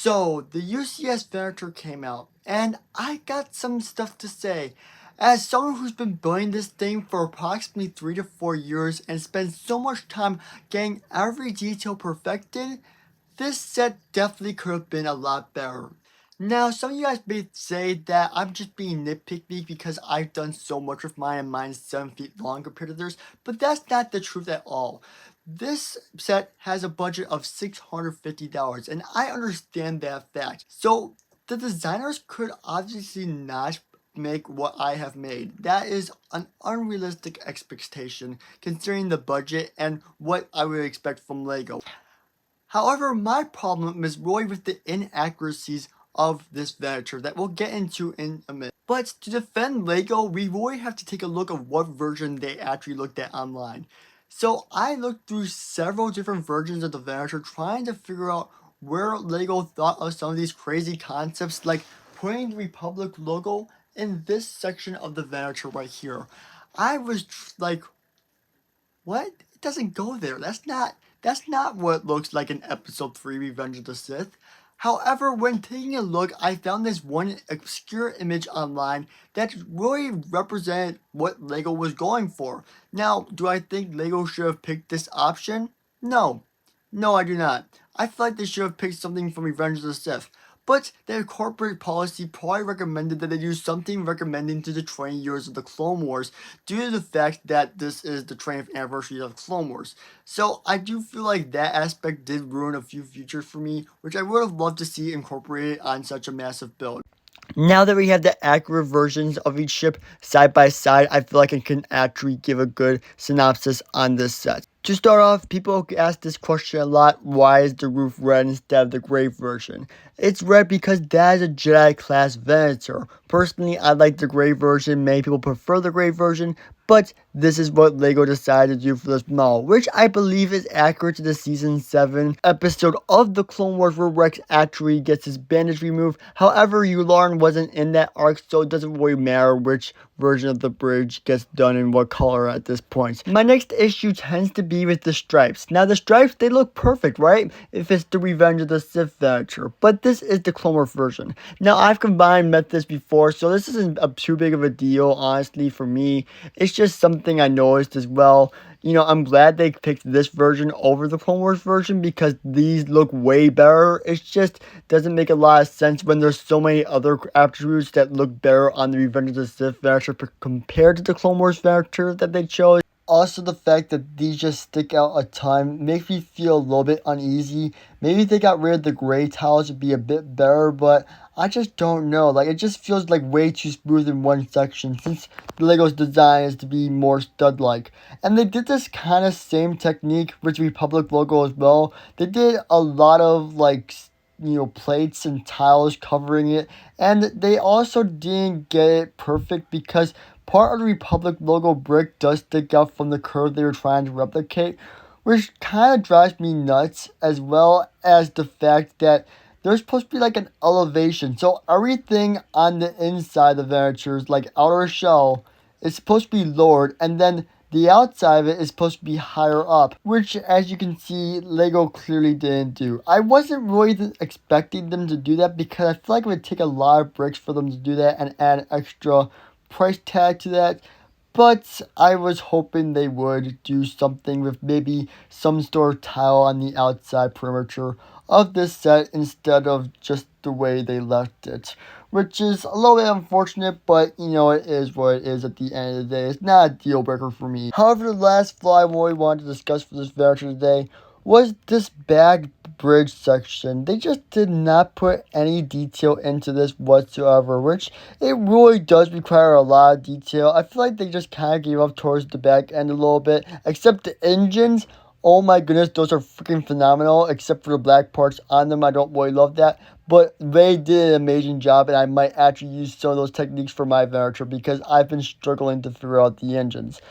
So, the UCS Venator came out, and I got some stuff to say. As someone who's been building this thing for approximately 3 to 4 years and spent so much time getting every detail perfected, this set definitely could have been a lot better. Now, some of you guys may say that I'm just being nitpicky because I've done so much with mine and mine's 7 feet long compared to theirs, but that's not the truth at all. This set has a budget of $650, and I understand that fact. So, the designers could obviously not make what I have made. That is an unrealistic expectation considering the budget and what I would expect from LEGO. However, my problem is really with the inaccuracies of this Venator that we'll get into in a minute. But to defend LEGO, we really have to take a look at what version they actually looked at online. So I looked through several different versions of the Venator trying to figure out where LEGO thought of some of these crazy concepts like putting the Republic logo in this section of the Venator right here. I was like, what? It doesn't go there. That's not what it looks like in episode 3 Revenge of the Sith. However, when taking a look, I found this one obscure image online that really represented what LEGO was going for. Now, do I think LEGO should have picked this option? No. No, I do not. I feel like they should have picked something from Revenge of the Sith. But their corporate policy probably recommended that they do something recommending to the 20 years of the Clone Wars due to the fact that this is the 20th anniversary of Clone Wars. So I do feel like that aspect did ruin a few features for me, which I would have loved to see incorporated on such a massive build. Now that we have the accurate versions of each ship side by side, I feel like I can actually give a good synopsis on this set. To start off, people ask this question a lot: why is the roof red instead of the gray version? It's red because that is a Jedi class Venator. Personally, I like the gray version. Many people prefer the gray version, but this is what LEGO decided to do for this model, which I believe is accurate to the Season 7 episode of the Clone Wars where Rex actually gets his bandage removed. However, Yularen wasn't in that arc, so it doesn't really matter which version of the bridge gets done in what color at this point. My next issue tends to be with the stripes. Now, the stripes, they look perfect, right? If it's the Revenge of the Sith Venator, but this is the Clone Wars version. Now, I've combined methods before, so this isn't too big of a deal, honestly, for me. It's just something I noticed as well. You know, I'm glad they picked this version over the Clone Wars version because these look way better. It just doesn't make a lot of sense when there's so many other attributes that look better on the Revenge of the Sith Venator compared to the Clone Wars Venator that they chose. Also, the fact that these just stick out a ton makes me feel a little bit uneasy. Maybe if they got rid of the gray tiles, it'd be a bit better, but I just don't know. Like, it just feels like way too smooth in one section since the LEGO's design is to be more stud-like. And they did this kind of same technique with the Republic logo as well. They did a lot of, like, plates and tiles covering it, and they also didn't get it perfect because part of the Republic logo brick does stick out from the curve they were trying to replicate, which kind of drives me nuts, as well as the fact that there's supposed to be like an elevation. So everything on the inside of the Venator's like outer shell is supposed to be lowered, and then the outside of it is supposed to be higher up, which, as you can see, LEGO clearly didn't do. I wasn't really expecting them to do that because I feel like it would take a lot of bricks for them to do that and add an extra price tag to that. But I was hoping they would do something with maybe some sort of tile on the outside perimeter of this set instead of just the way they left it, which is a little bit unfortunate, but you know, it is what it is at the end of the day. It's not a deal breaker for me. However, the last flaw I really wanted to discuss for this Venator today was this back bridge section. They just did not put any detail into this whatsoever, which it really does require a lot of detail. I feel like they just kind of gave up towards the back end a little bit, except the engines. Oh my goodness, those are freaking phenomenal, except for the black parts on them. I don't really love that, but they did an amazing job, and I might actually use some of those techniques for my Venator because I've been struggling to figure out the engines.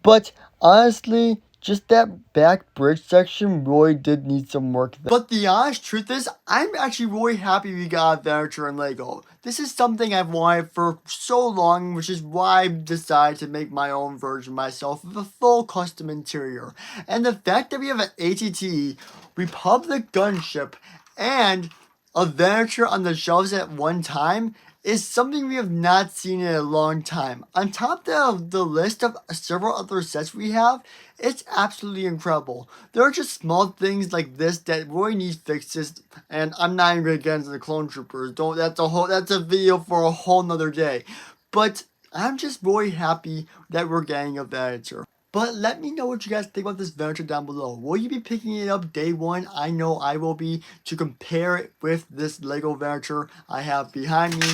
But honestly, just that back bridge section really did need some work there. But the honest truth is, I'm actually really happy we got a Venator in LEGO. This is something I've wanted for so long, which is why I decided to make my own version myself with a full custom interior. And the fact that we have an ATT, Republic gunship, and a Venator on the shelves at one time is something we have not seen in a long time. On top of the list of several other sets we have, it's absolutely incredible. There are just small things like this that really need fixes, and I'm not even gonna get into the clone troopers. That's a video for a whole nother day. But I'm just really happy that we're getting a Venator. But let me know what you guys think about this Venator down below. Will you be picking it up day one? I know I will be, to compare it with this Lego Venator I have behind me.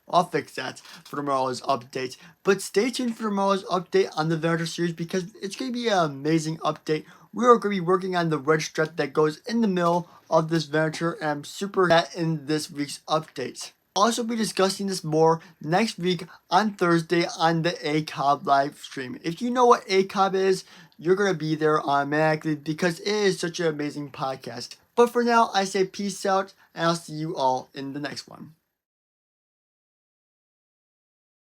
I'll fix that for tomorrow's update. But stay tuned for tomorrow's update on the Venator series because it's going to be an amazing update. We are going to be working on the red strap that goes in the middle of this Venator, and I'm super excited in this week's update. I'll also be discussing this more next week on Thursday on the ACOB live stream. If you know what ACOB is, you're going to be there automatically because it is such an amazing podcast. But for now, I say peace out, and I'll see you all in the next one.